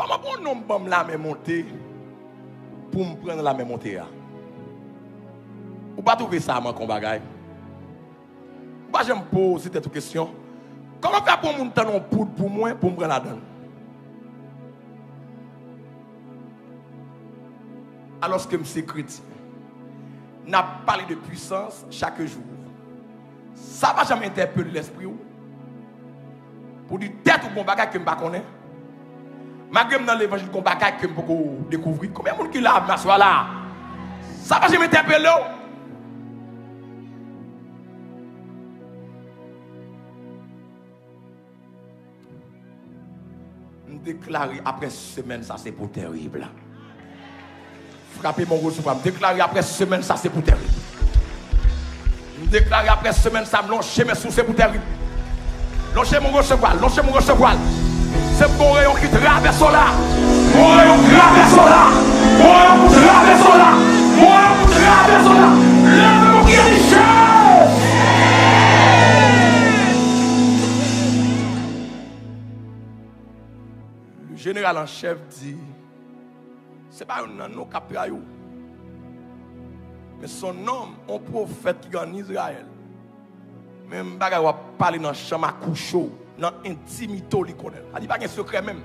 Comment bon nom bon la main monter pour me prendre la main monter là? Ou pas trouver ça man comme bagaille? Ou pas j'aime poser cette question. Comment faire pour mon temps poudre pour moi pour me prendre la donne? Alors que je suis chrétien, n'a parlé de puissance chaque jour. Ça va jamais interpeller l'esprit pour dire tête ou bon bagage que je ne connais pas. Malgré dans l'évangile qu'on bagage que je peux découvrir. Combien de monde qui l'a m'assoit là? Ça va jamais interpeller. Je déclare après semaine ça c'est pour terrible. Frappez mon gros souvent. Déclarer après semaine, ça c'est pour terrible. Déclarer après semaine, ça me longe mes sous, c'est pour terrible. Longe mon gros cheval, longe mon gros cheval. C'est mon rayon qui traverse là. Mon rayon traverse là. Mon rayon traverse là. Mon rayon traverse là. Lève mon guérisseur. Le général en chef dit. Ce n'est pas un nom qui mais son nom, un prophète qui est en Israël. Même si on va parler dans le champ à couchot, dans l'intimité, il connaît. Il n'y a pas de secret même.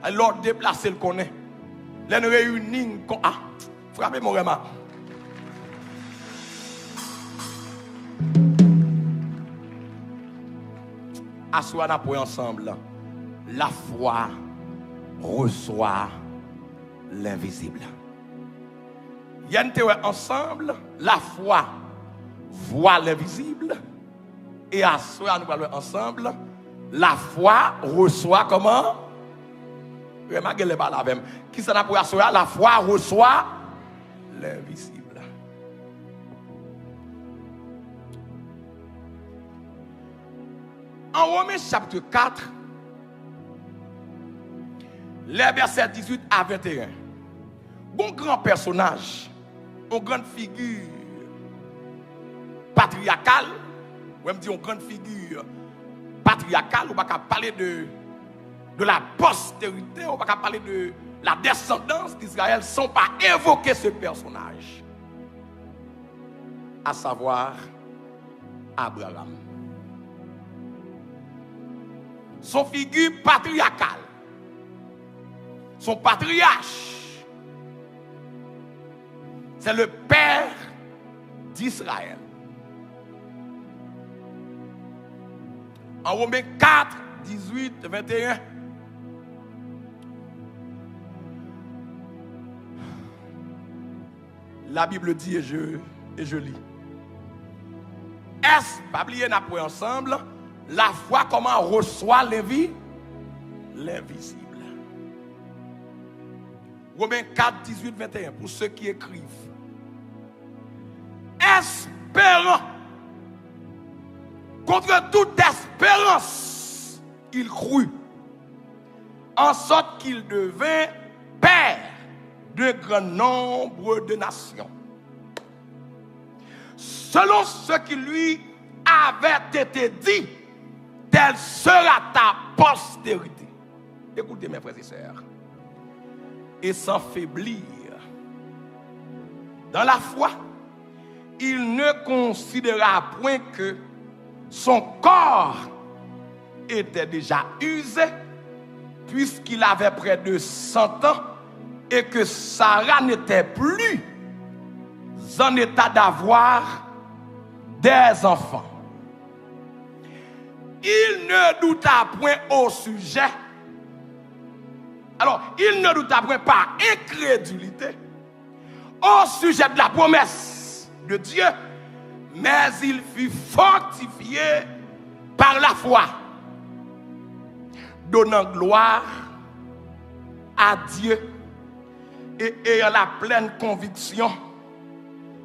Alors déplacer le connaît. Les réunis, frappez mon remarque. Assois pour ensemble. La foi reçoit l'invisible. Il y a une théorie ensemble, la foi voit l'invisible, et à soi nous parlons ensemble, la foi reçoit comment? Remarquez les balles avec moi. Qui s'en a pour asseoir? La foi reçoit l'invisible. En Romains chapitre 4, les versets 18 à 21. Bon grand personnage, une grande figure patriarcale, ou même dit une grande figure patriarcale, on va pas parler de la postérité, on va pas parler de la descendance d'Israël sans pas évoquer ce personnage, à savoir Abraham. Son figure patriarcale, son patriarche, c'est le père d'Israël. En Romains 4, 18, 21. La Bible dit, et je lis. Est-ce, pas oublier, n'a pas ensemble, la foi comment reçoit l'invisible. Romains 4, 18, 21, pour ceux qui écrivent. Espérant, contre toute espérance, il crut, en sorte qu'il devint père de grand nombre de nations. Selon ce qui lui avait été dit, telle sera ta postérité. Écoutez mes frères et sœurs. Et sans faiblir dans la foi, il ne considéra point que son corps était déjà usé, puisqu'il avait près de 100 ans, et que Sarah n'était plus en état d'avoir des enfants. Il ne douta point au sujet. Alors, il ne douta point par incrédulité au sujet de la promesse de Dieu, mais il fut fortifié par la foi, donnant gloire à Dieu et ayant la pleine conviction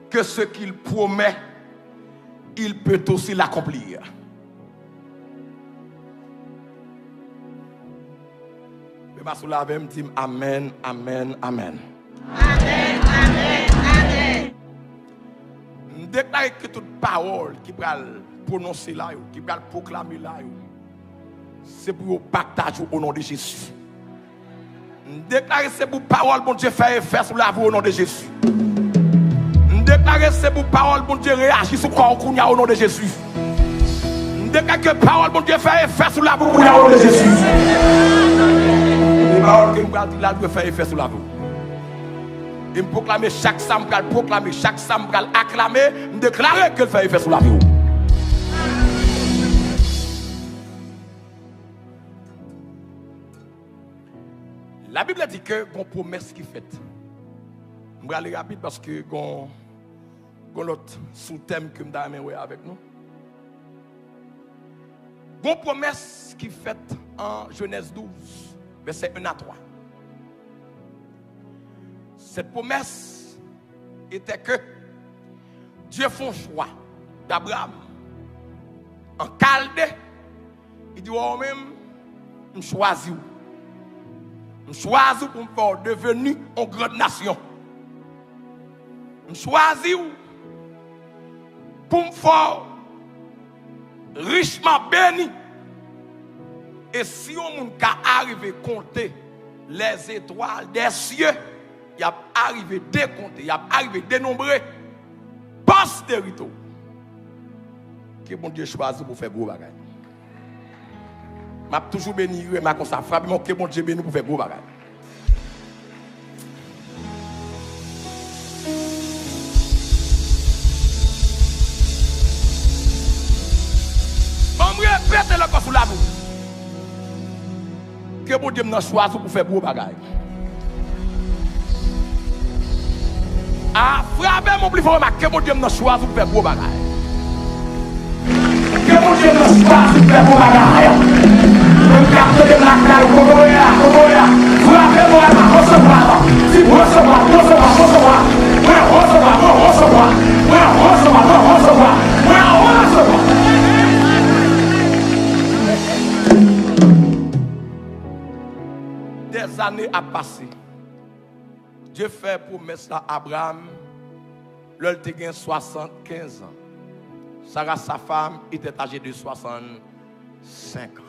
que ce qu'il promet, il peut aussi l'accomplir. Amen, amen, amen. Amen, amen, amen. Je déclare que toute parole qui va prononcer là, qui va proclamer là, c'est pour partager au nom de Jésus. Déclarer c'est pour parole, bon Dieu, faire effet sur la vie au nom de Jésus. Déclarer c'est pour parole, bon Dieu, réagir sur quoi on a au nom de Jésus. Déclarer que parole, bon Dieu, faire effet sur la vie au nom de Jésus. Les paroles que nous allons dire là doivent faire effet sur la vie. Et me proclamer chaque samedi, proclamer chaque samedi, acclamer, me déclarer qu'elle fait effet sur la vie. La Bible dit que une promesse qui est faite. Je vais aller rapide parce que gon l'autre sous-thème que je vais avec nous. Une promesse qui est faite en Genèse 12, verset 1 à 3. Cette promesse était que Dieu fait un choix d'Abraham. En Chaldée, il dit moi-même, je choisis. Je choisis pour me faire devenir une grande nation. Je choisis pour me faire richement béni. Et si on peut arriver à compter les étoiles des cieux, il y a arrivé à décompter, il y a arrivé à dénombrer postérité. Que bon Dieu choisit pour faire gros bagages. Je suis toujours béni, je suis ça frappe, mais que bon Dieu béni pour faire gros bagages. Bon, je répète le corps sous la boue. Que bon Dieu me choisit pour faire gros bagages. Ah, frappez mon plus fort, que bon Dieu me choisit pour faire gros bagages. Que bon Dieu me choisit pour faire gros bagages. Frappez-moi, recevoir. Si vous recevoir. Des années à passer. Dieu fait promesse à Abraham. L'autre a 75 ans. Sarah, sa femme, était âgée de 65 ans.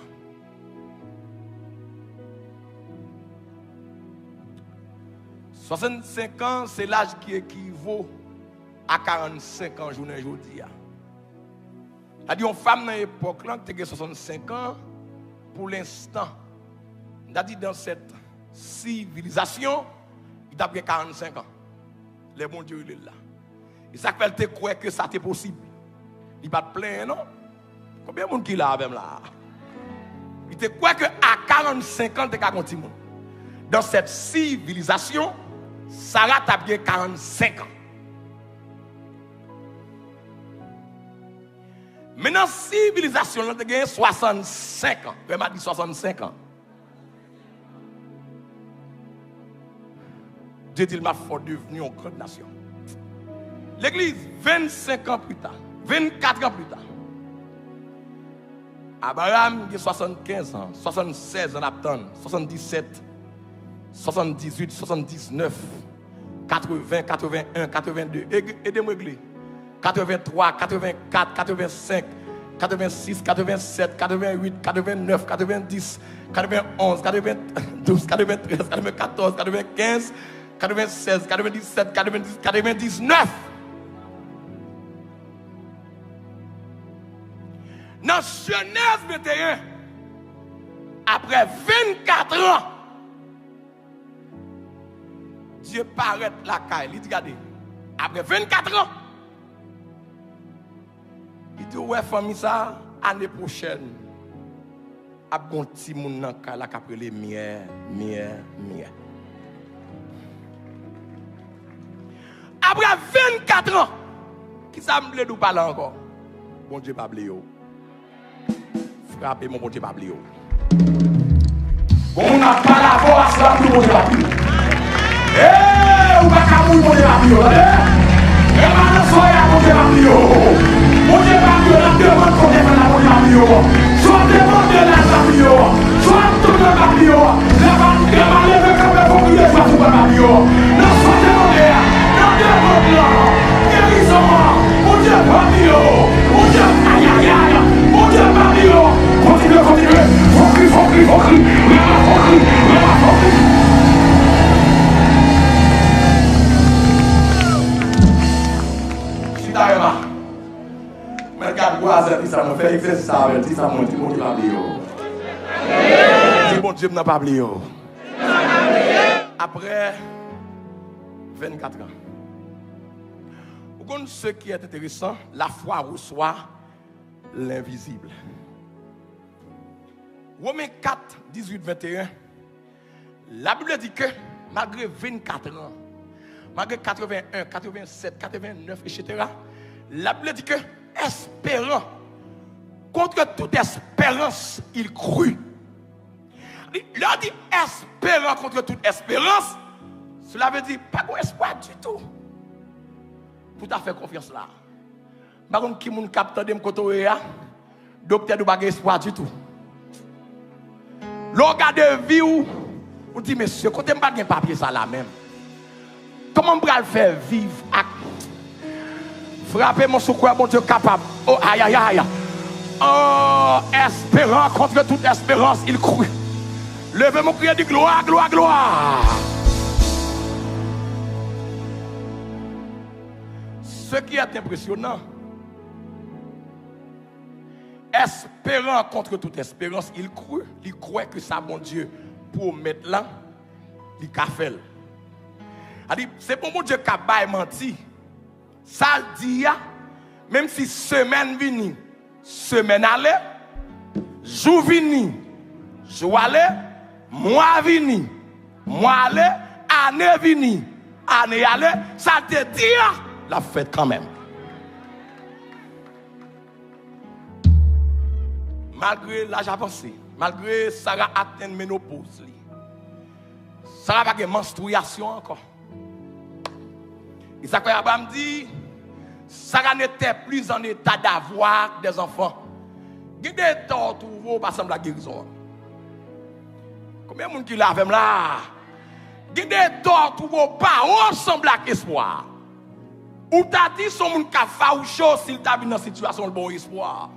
65 ans, c'est l'âge qui équivaut à 45 ans journée aujourd'hui. C'est-à-dire une femme dans l'époque là qui a 65 ans, pour l'instant, c'est-à-dire dans cette civilisation, il a 45 ans. Le bon Dieu il est là. Et ça fait te croire que ça était possible. Il pas de plein non? Combien de monde qui là même là? Il te croit que à 45 ans tu as continué. Dans cette civilisation, Sarah a bien 45 ans. Maintenant, la civilisation, elle a 65 ans. Elle m'a dit 65 ans. Dieu dit, il m'a fait devenir une grande nation. L'église, 25 ans plus tard, 24 ans plus tard, Abraham a 75 ans, 76 ans, 77, 78, 79, 80, 81, 82, aidez-moi l'église. 83, 84, 85, 86, 87, 88, 89, 90, 91, 92, 93, 94, 95, 96, 97, 90, 99. Dans Genèse 21, après 24 ans, Dieu paraît la caille. Il dit, regardez, après 24 ans, il dit, ouais, famille, ça, année prochaine, à bon petit monde dans la caille, après les miens. Après 24 ans, qui ça me plaît de parler encore? Bon Dieu, pas oublié. Frappez mon bon Dieu, pas oublié. Bon, on n'a pas la voix, ça, bon Dieu, pas oublié. Eh, ou pas qu'à mourir, bon Dieu, pas oublié. Eh, maintenant, soyez bon Dieu, pas oublié. Bon Dieu, pas oublié, la demande qu'on est là, bon Dieu, pas oublié. Soit demande là, pas oublié. Soit tout le monde, pas oublié. La bande, levé comme un pompier, soit tout le monde, pas oublié. Non, soit demande là. Guérison, mon Dieu, Fabio, mon Dieu, aïe aïe aïe, mon Dieu, Fabio, continuez, faut crier, fait exercice ça, dis ça, mon Dieu, mon Dieu, pas oublié. Dis bon Dieu, n'a pas oublié. Après 24 ans. Vous connaissez ce qui est intéressant, la foi reçoit l'invisible. Romains 4, 18, 21. La Bible dit que malgré 24 ans, malgré 81, 87, 89, etc., la Bible dit que espérant, contre toute espérance, il crut. Il a dit espérant contre toute espérance, cela veut dire pas d'espoir du tout. Pour ta faire confiance là. Par contre, qui moun capte de m'kotoé ya, docteur de pas espoir du tout. L'on regarde vie ou dit monsieur, côté m'pas gen papier ça là même. Comment m'pa le faire vivre frapper mon secours bon Dieu capable. Oh aïe aïe aïe. Oh espérant contre toute espérance, il crut. Levez mon cri de gloire, gloire, gloire. Ce qui est impressionnant, espérant contre toute espérance, il crut, il croit que ça, mon Dieu, pour mettre là, il a fait. C'est pour mon Dieu qui a menti. Ça dit, même si semaine vini, semaine allait, jour vini, jour allait, mois vini, mois allait, année vini, année allait, ça te dit, la fête quand même. Malgré l'âge avancé, malgré Sarah atteint ménopause, Sarah n'a pas de menstruation encore. Isaac Abraham dit, Sarah n'était plus en état d'avoir des enfants. Il y a des temps où pas semble la guérison. Combien de monde qui l'a fait là? Il y a des temps où pas semble l'espoir. Ou t'as dit son monde qui a faoucho s'il t'a vu dans une situation de bon espoir.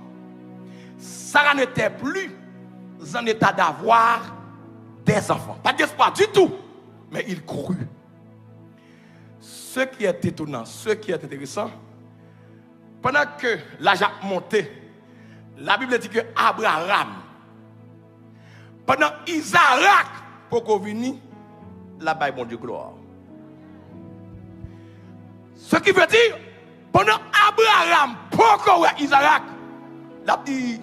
Sarah n'était plus en état d'avoir des enfants. Pas d'espoir du tout. Mais il crut. Ce qui est étonnant, ce qui est intéressant, pendant que l'âge a monté, la Bible dit que Abraham, pendant Isaac, pour qu'on vienne, là-bas, bon Dieu, gloire. Ce qui veut dire, pendant Abraham, pour qu'on voit Isaac, la dit,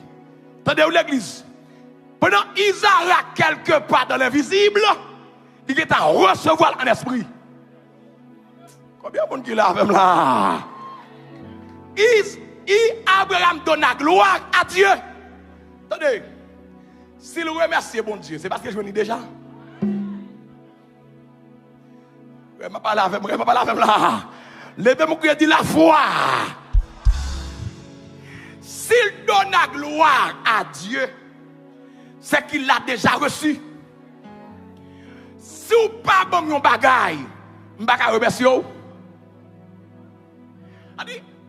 attendez l'église, pendant Isaac, quelque part dans l'invisible, il est à recevoir en esprit. Combien de monde qui l'a fait là? Abraham donne la gloire à Dieu. Attendez, s'il remercie bon Dieu, c'est parce que je venais déjà. Je ne pas avec là. Levez mon cœur et dit la foi. S'il donne la gloire à Dieu, c'est qu'il l'a déjà reçu. Si vous pas bon mon bagaille, je ne vais pas remercier.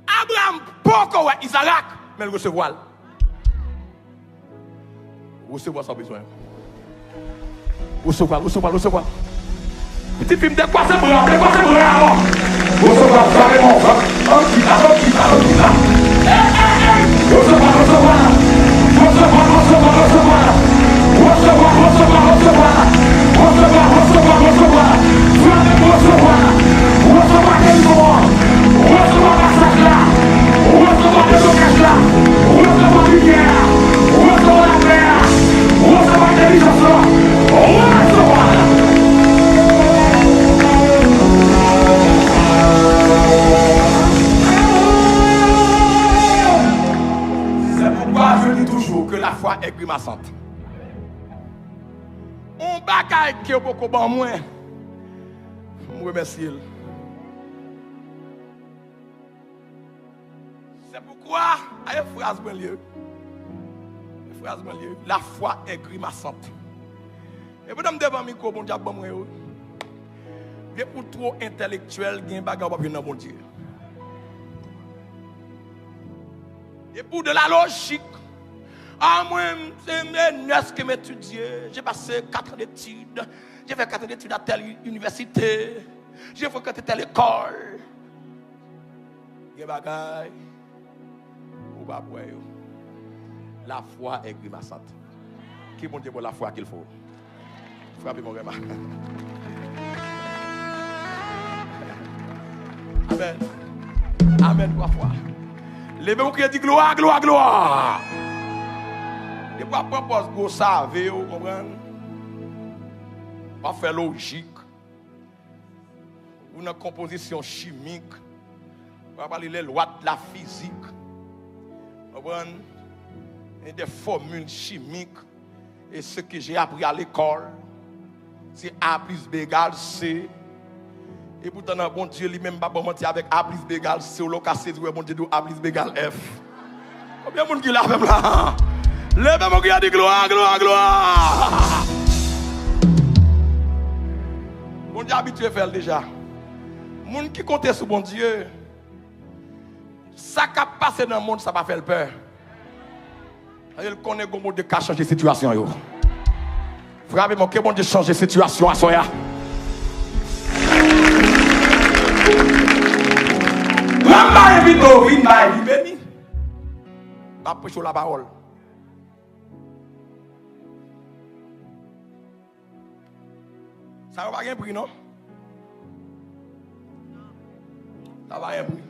Abraham, pourquoi Isaac, mais le recevoir. Recevoir sans besoin. Recevoir. Petit film de quoi c'est bras, Recevoir, carrément. Est grimaçante. On bagaille qui est beaucoup bon moins. Je remercie. C'est pourquoi, la foi est grimaçante. Et vous avez devant micro, bon Dieu, bon moi. Bien pour trop intellectuel, il y a un bagage dans bon Dieu. Et pour de la logique. Ah, moi, c'est ce que m'étudier. J'ai passé 4 ans d'études. J'ai fait 4 ans d'études à telle université. J'ai fréquenté telle école. Il y a des bagailles. Ou pas pour eux. La foi est grimaçante. Qui bon Dieu pour la foi qu'il faut? Frappez mon remarque. Amen. Amen, 3 fois. Levez-vous qui dit gloire, gloire, gloire. Et pour propose vous savez, vous comprenez? Pas faire logique. Ou une composition chimique. On va parler les lois de la physique. Vous comprenez? Et des formules chimiques. Et ce que j'ai appris à l'école, c'est A plus B égale C. Et pourtant, bon Dieu lui-même pas mentir avec A plus B égale C. Ou l'on casse bon Dieu A plus B égale F. Combien de monde qui l'a fait là? Levez-moi qui a dit gloire, gloire, gloire. Bon Dieu habitué à faire déjà. Monde qui compte sur bon Dieu, ça qui a passé dans le monde, ça va faire peur. Il connaît comment Dieu a changé la situation. Frappez-moi que bon Dieu change la situation à Soya. Maman est vite, il béni. Va prêcher la parole. Ça va pas rien prix, non? Ça va rien prix.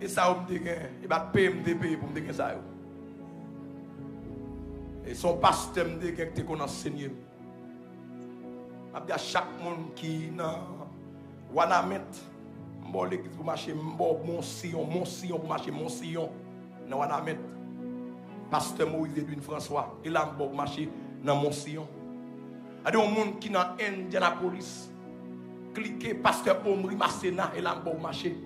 Et ça, on me dit, il va payer pour me dire ça. Et son pasteur me dit que tu es enseigné. Je dis à chaque monde qui est dans Wanamet, je vais l'église pour marcher, mon sillon pour marcher, mon sillon dans Wanamet. Pasteur Moïse Edwin François, il a pour marcher dans mon sillon. Il y a des gens qui sont dans Indianapolis, cliquez pasteur Omri Massena, il a pour marcher.